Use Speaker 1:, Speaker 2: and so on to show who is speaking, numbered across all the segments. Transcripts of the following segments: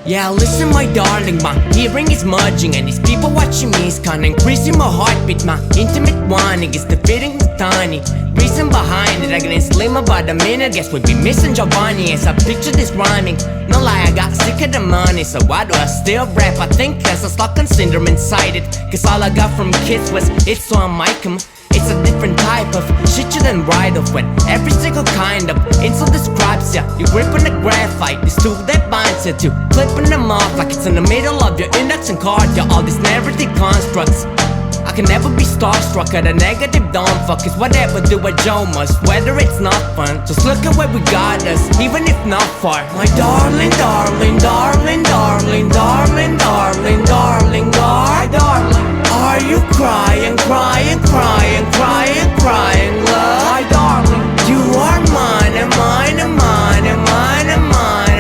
Speaker 1: Yeah, listen my darling, my hearing is smudging, and these people watching me is kinda increasing my heartbeat. My intimate whining is defeating the tiny reason behind it. I get slim about a minute, guess we'd be missing Giovanni as I picture this rhyming. No lie, I got sick of the money, so why do I still rap? I think there's a Stockholm syndrome inside it, cause all I got from kids was it's so I mic 'em. It's a different type of shit you done write off when every single kind of insult describes ya. You gripping the graphite, this tool that binds you to clipping them off like it's in the middle of your index and card. Yeah, all these narrative constructs. I can never be starstruck at a negative dumb fuck, cause whatever do a Joe must, whether it's not fun. Just look at where we got us, even if not far. My darling, darling, darling, darling, darling, darling, darling, darling. Are you crying, crying, crying, crying, crying, love? My darling, you are mine and mine and mine and mine and mine,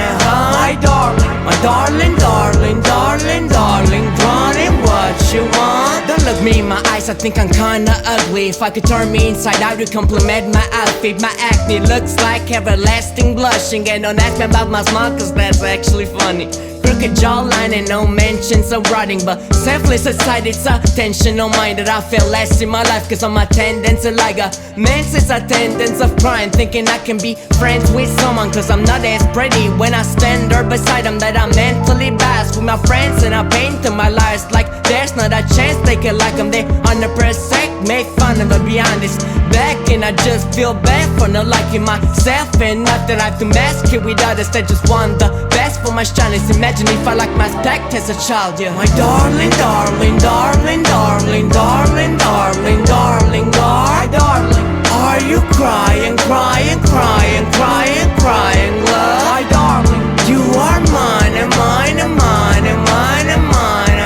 Speaker 1: my darling. My darling, darling, darling, darling, darling, what you want? Don't look me in my eyes, I think I'm kinda ugly. If I could turn me inside out, you'd compliment my outfit. My acne looks like everlasting blushing. And don't ask me about my smile, cause that's actually funny. Crooked jawline and no mentions of writing, but selfless aside, it's a tension on mine that I feel less in my life, cause of my tendency like a men's attendance of crying, thinking I can be friends with someone, cause I'm not as pretty when I stand there beside them, that I'm mentally biased with my friends, and I paint them my lies like there's not a chance they can like them. They 100% make fun of, but be honest, back and I just feel bad for not liking myself, and not that I have to mask it with others that just want the best for my shyness. Imagine if I like my aspect as a child, yeah. My darling, darling, darling, darling, darling, darling, darling, darling. Are you crying, crying, crying, crying, crying, love? My darling, you are mine and mine and mine and mine and mine,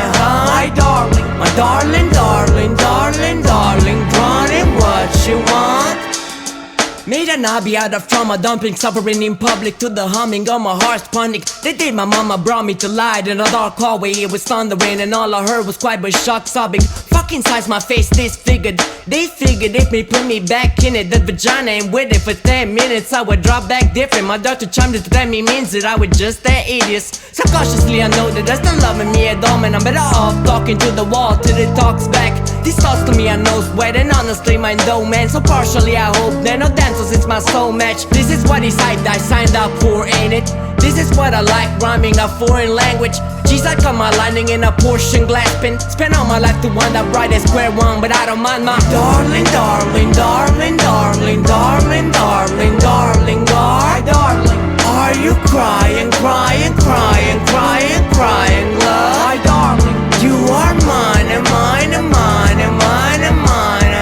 Speaker 1: my darling. My darling, darling, darling, darling, darling, what you want? Made a knobby out of trauma dumping, suffering in public to the humming of my heart's panic. They did, my mama brought me to light in a dark hallway. It was thundering and all I heard was quiet but shock sobbing. Fucking size my face disfigured. They figured if me put me back in it, that vagina ain't with it for 10 minutes, I would drop back different. My doctor chimed in to tell me means that I was just that idiots. Subconsciously I know that there's no love in me at all, and I'm better off talking to the wall till it talks back. These thoughts to me are no sweat, and honestly mine don't, man. So partially I hope there no dancers, it's my soul match. This is what is hype I signed up for, ain't it? This is what I like, rhyming a foreign language. Geez, I cut my lining in a Portion glass pin. Spent all my life to wind up right at square one, but I don't mind my darling, darling, darling, darling, darling, darling, darling, darling. Are you crying, crying, crying, crying, crying, love? My darling, you are mine and mine and mine and mine and mine,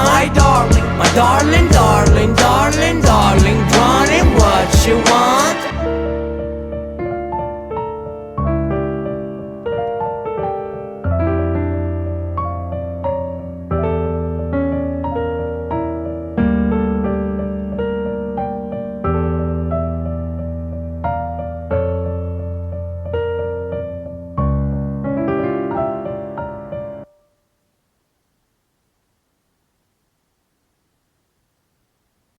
Speaker 1: my darling. My darling, darling, darling, darling, darling, what you want?